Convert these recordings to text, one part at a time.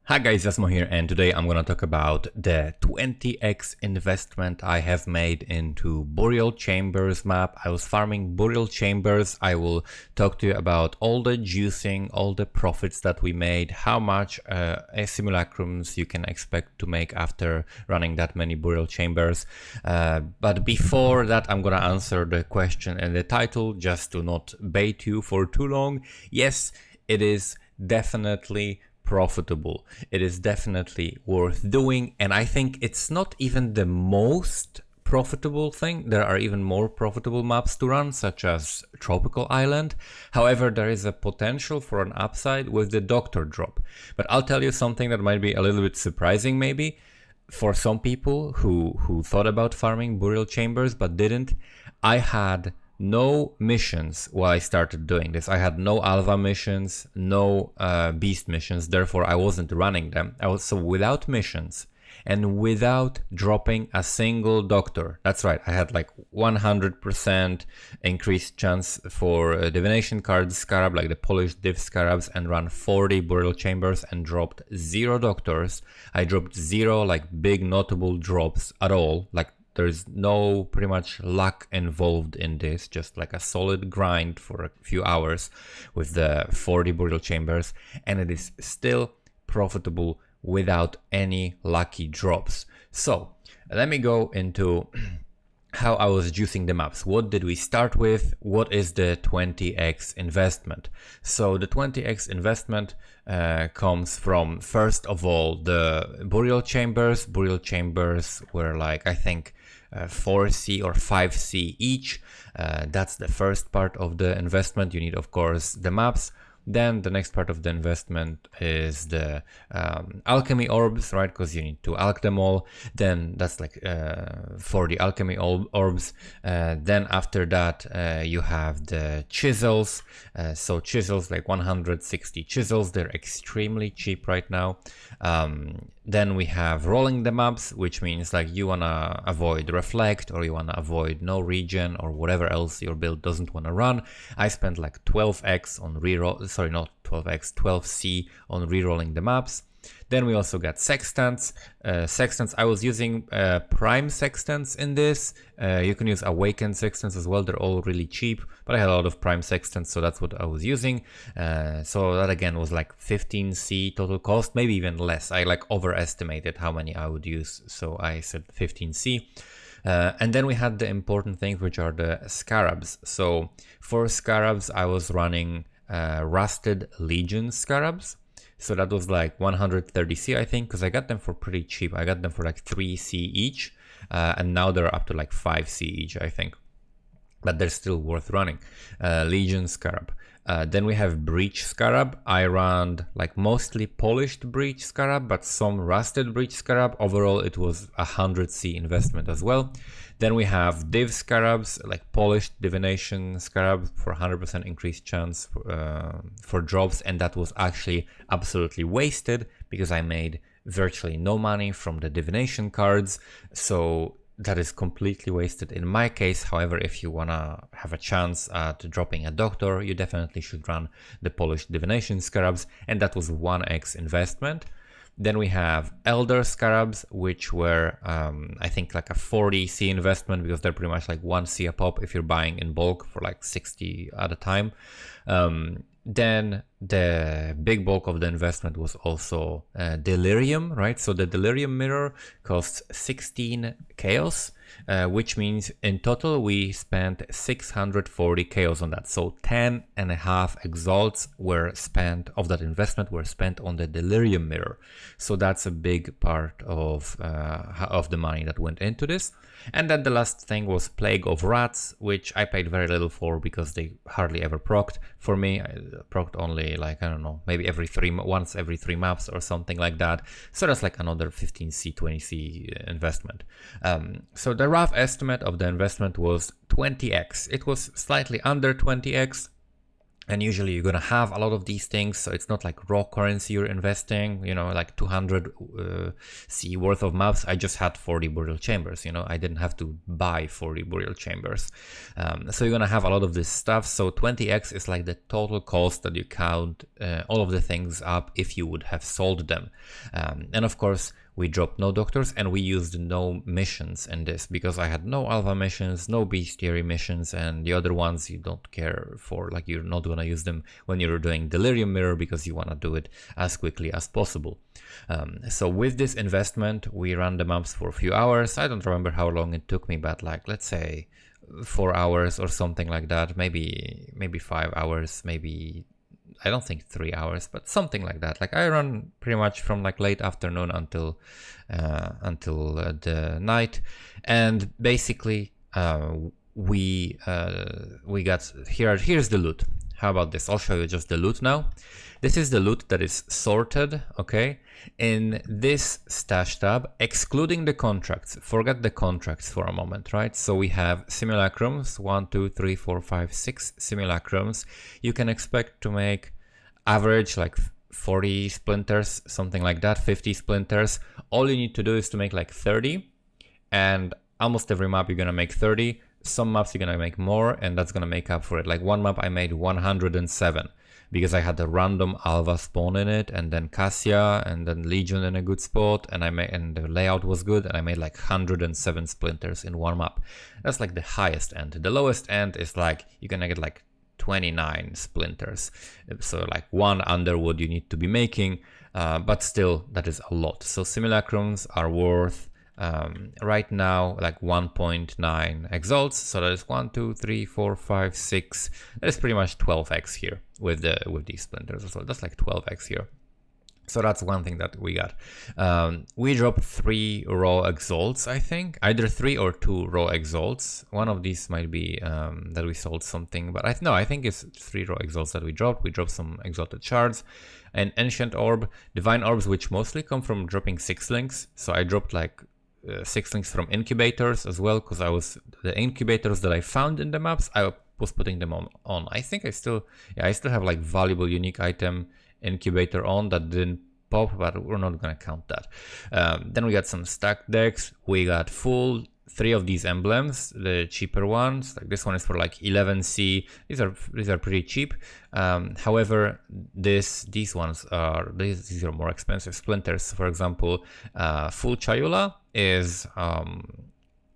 Hi guys, Jasmo here, and today I'm gonna talk about the 20x investment I have made into Burial Chambers map. I was farming Burial Chambers. I will talk to you about all the juicing, all the profits that we made, how much simulacrums you can expect to make after running that many Burial Chambers. But before that, I'm gonna answer the question in the title just to not bait you for too long. Yes, it is definitely profitable. It is definitely worth doing, and I think it's not even the most profitable thing. There are even more profitable maps to run, such as Tropical Island. However, there is a potential for an upside with the Doctor drop. But I'll tell you something that might be a little bit surprising maybe for some people who thought about farming Burial Chambers but didn't. I had no missions while I started doing this. I had no alpha missions, no beast missions, therefore I wasn't running them. I was so without missions and without dropping a single doctor. That's right, I had like 100% increased chance for divination cards scarab, like the polished div scarabs, and run 40 burial chambers and dropped 0 doctors. I dropped 0 like big notable drops at all, like there's no pretty much luck involved in this, just like a solid grind for a few hours with the 40 burial chambers, and it is still profitable without any lucky drops. So let me go into how I was juicing the maps. What did we start with? What is the 20x investment? So the 20x investment comes from, first of all, the burial chambers. Burial chambers were like, I think, 4C or 5C each. That's the first part of the investment. You need, of course, the maps. Then the next part of the investment is the alchemy orbs, right? Because you need to alch them all. Then that's like for the alchemy orbs. Then after that, you have the chisels. So chisels, like 160 chisels. They're extremely cheap right now. Then we have rolling the maps, which means like you wanna avoid reflect, or you wanna avoid no regen, or whatever else your build doesn't wanna run. I spent like 12x on reroll, sorry, not 12x, 12C on rerolling the maps. Then we also got sextants. Sextants, I was using prime sextants in this. You can use awakened sextants as well. They're all really cheap, but I had a lot of prime sextants, so that's what I was using. So that again was like 15C total cost, maybe even less. I like overestimated how many I would use, so I said 15C. And then we had the important things, which are the scarabs. So for scarabs, I was running rusted legion scarabs. So that was like 130C, I think, because I got them for pretty cheap. I got them for like 3C each, and now they're up to like 5C each, I think. But they're still worth running. Legion Scarab. Then we have Breach Scarab. I ran like mostly polished Breach Scarab, but some rusted Breach Scarab. Overall, it was 100C investment as well. Then we have Div Scarabs, like polished Divination Scarab for 100% increased chance for drops, and that was actually absolutely wasted because I made virtually no money from the Divination cards, so that is completely wasted in my case. However, if you wanna have a chance at dropping a doctor, you definitely should run the polished Divination Scarabs, and that was 1x investment. Then we have Elder Scarabs, which were, I think, like a 40C investment, because they're pretty much like 1C a pop if you're buying in bulk for like 60 at a time. Then the big bulk of the investment was also Delirium, right? So the Delirium mirror costs 16 chaos, which means in total we spent 640 chaos on that. So 10.5 exalts were spent of that investment were spent on the Delirium mirror. So that's a big part of the money that went into this. And then the last thing was Plague of Rats, which I paid very little for because they hardly ever procced. For me, I procced only like, I don't know, maybe once every 3 maps or something like that. So that's like another 15C, 20C investment. So the rough estimate of the investment was 20x. It was slightly under 20x. And usually you're gonna have a lot of these things, so it's not like raw currency you're investing, you know, like 200 C worth of maps. I just had 40 burial chambers, you know, I didn't have to buy 40 burial chambers. So you're gonna have a lot of this stuff. So 20x is like the total cost that you count all of the things up if you would have sold them. And of course, we dropped no doctors and we used no missions in this because I had no alpha missions, no bestiary missions, and the other ones you don't care for, like you're not gonna use them when you're doing Delirium Mirror because you wanna do it as quickly as possible. So with this investment, we ran the maps for a few hours. I don't remember how long it took me, but like let's say 4 hours or something like that, maybe 5 hours, maybe I don't think 3 hours, but something like that. Like I run pretty much from like late afternoon until the night, and basically we got here's the loot. How about this? I'll show you just the loot now. This is the loot that is sorted, okay, in this stash tab, excluding the contracts. Forget the contracts for a moment, right? So we have simulacrums, 1, 2, 3, 4, 5, 6 simulacrums. You can expect to make average like 40 splinters, something like that, 50 splinters. All you need to do is to make like 30, and almost every map you're gonna make 30. Some maps you're gonna make more, and that's gonna make up for it. Like one map I made 107 because I had a random Alva spawn in it, and then Cassia, and then Legion in a good spot, and the layout was good, and I made like 107 splinters in one map. That's like the highest end. The lowest end is like you're gonna get like 29 splinters, so like one under what you need to be making, but still that is a lot. So simulacrums are worth right now like 1.9 exalts, so that is 1, 2, 3, 4, 5, 6. That is pretty much 12x here with these splinters. So that's like 12x here. So that's one thing that we got. We dropped 3 raw exalts, I think. Either 3 or 2 raw exalts. One of these might be that we sold something, but I think it's 3 raw exalts that we dropped. We dropped some exalted shards, an ancient orb, divine orbs, which mostly come from dropping 6 links. So I dropped like 6 links from incubators as well, because the incubators that I found in the maps, I was putting them on. I think I still have like valuable unique item incubator on that didn't pop, but we're not gonna count that. Then we got some stacked decks. We got full 3 of these emblems, the cheaper ones. Like this one is for like 11C. These are pretty cheap. However, these are more expensive splinters. For example, full Chayula is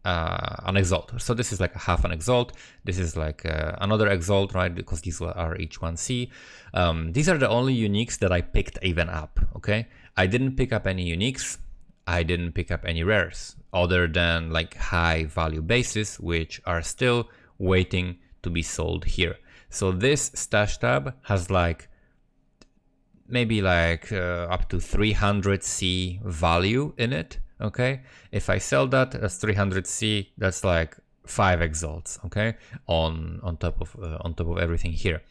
an exalt. So this is like a half an exalt. This is like another exalt, right? Because these are each 1C. These are the only uniques that I picked even up, okay? I didn't pick up any uniques. I didn't pick up any rares other than like high value bases, which are still waiting to be sold here. So this stash tab has like maybe like up to 300C value in it. Okay, if I sell that, that's 300C. That's like 5 exalts. Okay, on top of everything here.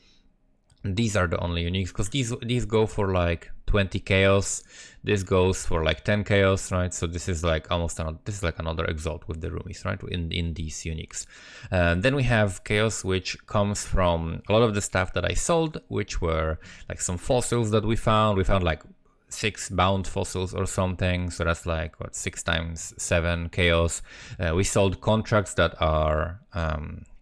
And these are the only uniques, because these go for like 20 chaos. This goes for like 10 chaos, right? So this is like another exalt with the roomies, right? In these uniques. Then we have chaos, which comes from a lot of the stuff that I sold, which were like some fossils that we found. We found like 6 bound fossils or something, so that's like what, 6 times 7 chaos. We sold contracts that are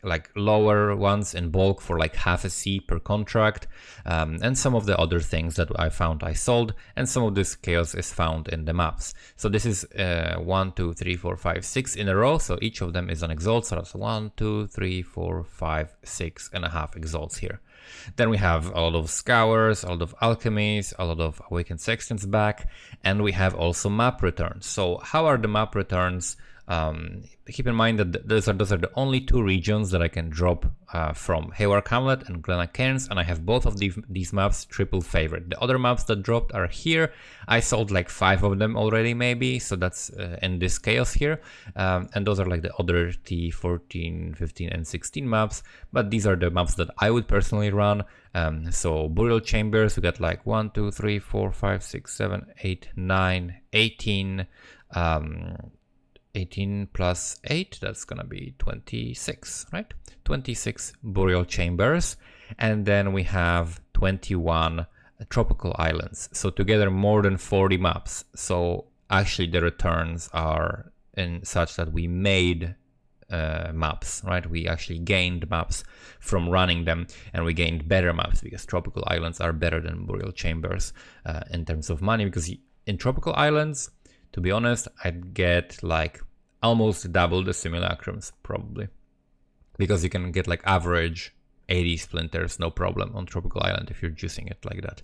like lower ones in bulk for like half a C per contract, and some of the other things that I found I sold, and some of this chaos is found in the maps. So this is 1, 2, 3, 4, 5, 6 in a row, so each of them is an exalt. So that's 1, 2, 3, 4, 5, 6 and a half exalts here. Then we have a lot of scours, a lot of alchemies, a lot of awakened sextants back, and we have also map returns. So how are the map returns? Keep in mind that those are the only 2 regions that I can drop from Hayward Hamlet and Glenna Cairns, and I have both of these maps triple favorite. The other maps that dropped are here. I sold like 5 of them already, maybe, so that's in this chaos here, and those are like the other T14, 15, and 16 maps, but these are the maps that I would personally run. So burial chambers, we got like 1, 2, 3, 4, 5, 6, 7, 8, 9, 18. 18 plus 8, that's gonna be 26, right? 26 burial chambers. and then we have 21 tropical islands. So together more than 40 maps. So actually the returns are in such that we made maps, right? We actually gained maps from running them, and we gained better maps because tropical islands are better than Boreal Chambers in terms of money, because in tropical islands, to be honest, I'd get like almost double the simulacrums probably, because you can get like average 80 splinters no problem on tropical island if you're juicing it like that.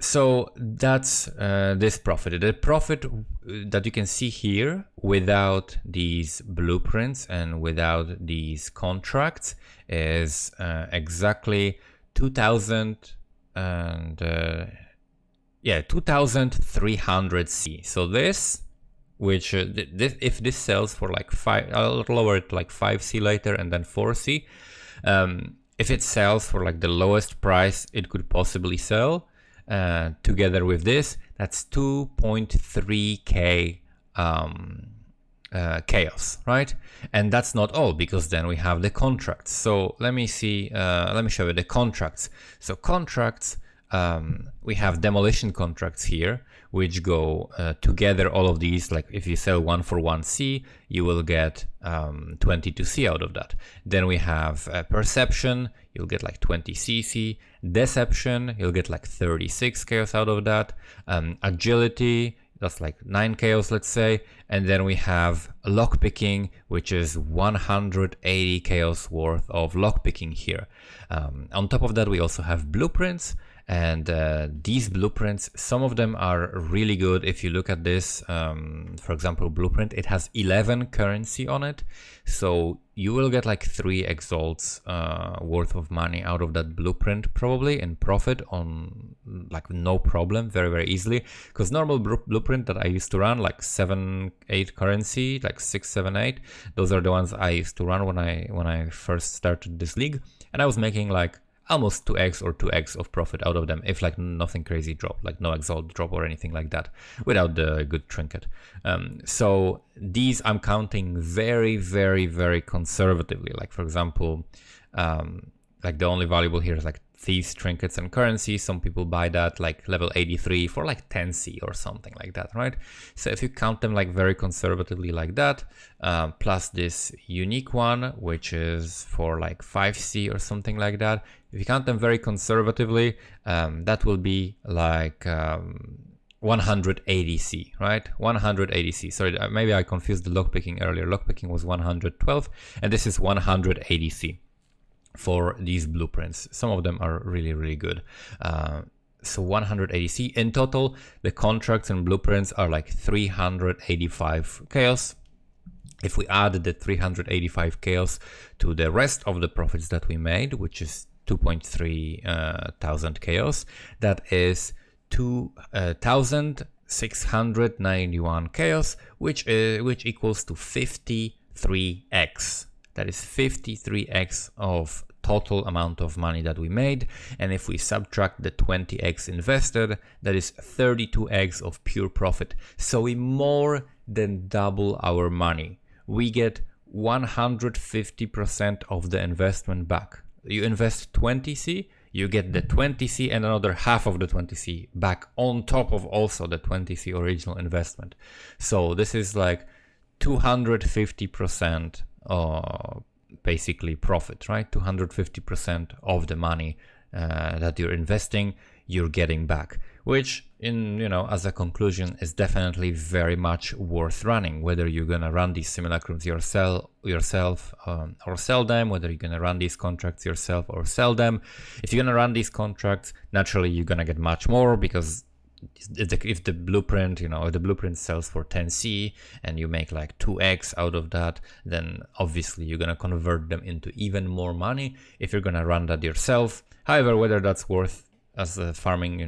So that's this profit. The profit that you can see here without these blueprints and without these contracts is exactly 2,000 and 2,300 C. So this, which if this sells for like 5, I'll lower it to like 5C later and then 4C. If it sells for like the lowest price it could possibly sell, together with this, that's 2.3k chaos, right? And that's not all, because then we have the contracts. So let me see, let me show you the contracts. So contracts, we have demolition contracts here, which go together, all of these. Like if you sell 1 for 1C, you will get 22C out of that. Then we have perception, you'll get like 20cc. Deception, you'll get like 36 chaos out of that. Agility, that's like 9 chaos, let's say. And then we have lockpicking, which is 180 chaos worth of lockpicking here. On top of that, we also have blueprints. And these blueprints, some of them are really good. If you look at this, for example, blueprint, it has 11 currency on it. So you will get like 3 exalts worth of money out of that blueprint, probably in profit, on like no problem, very, very easily. Because normal blueprint that I used to run, like 7, 8 currency, like 6, 7, 8, those are the ones I used to run when I first started this league. And I was making like almost 2x or 2x of profit out of them, if like nothing crazy dropped, like no exalt drop or anything like that, without the good trinket. So these I'm counting very, very, very conservatively. Like for example, like the only valuable here is like thieves, trinkets, and currency. Some people buy that like level 83 for like 10C or something like that, right? So if you count them like very conservatively like that, plus this unique one, which is for like 5C or something like that, if you count them very conservatively, that will be like 180C, right? 180C. Sorry, maybe I confused the lockpicking earlier. Lockpicking was 112, and this is 180C for these blueprints. Some of them are really, really good. So 180C. In total, the contracts and blueprints are like 385 chaos. If we add the 385 chaos to the rest of the profits that we made, which is 2.3 thousand chaos, that is 2,691 chaos, which equals to 53x. That is 53x of total amount of money that we made. And if we subtract the 20x invested, that is 32x of pure profit. So we more than double our money. We get 150% of the investment back. You invest 20C, you get the 20C and another half of the 20C back on top of also the 20C original investment. So this is like 250% basically profit, right? 250% of the money that you're investing, you're getting back, which as a conclusion is definitely very much worth running, whether you're gonna run these simulacrums yourself or sell them, whether you're gonna run these contracts yourself or sell them. If you're gonna run these contracts, naturally you're gonna get much more, because if the blueprint, if the blueprint sells for 10C and you make like 2x out of that, then obviously you're gonna convert them into even more money if you're gonna run that yourself. However, whether that's worth as a farming,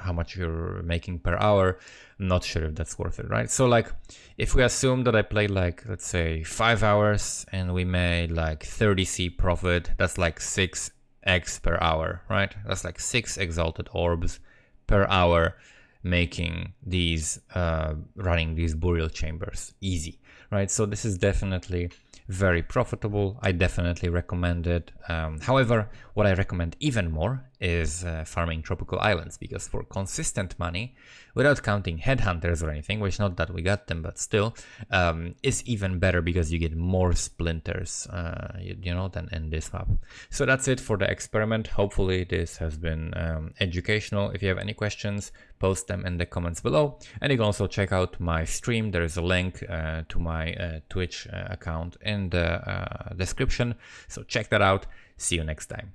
how much you're making per hour, I'm not sure if that's worth it, right? So like if we assume that I played like, let's say 5 hours and we made like 30C profit, that's like 6x per hour, right? That's like 6 exalted orbs per hour, making these running these burial chambers easy, right? So this is definitely very profitable. I definitely recommend it. However, what I recommend even more is farming tropical islands, because for consistent money, without counting headhunters or anything, which not that we got them, but still, is even better because you get more splinters, you know, than in this map. So that's it for the experiment. Hopefully this has been educational. If you have any questions, post them in the comments below, and you can also check out my stream. There is a link to my Twitch account in the description, so check that out. See you next time.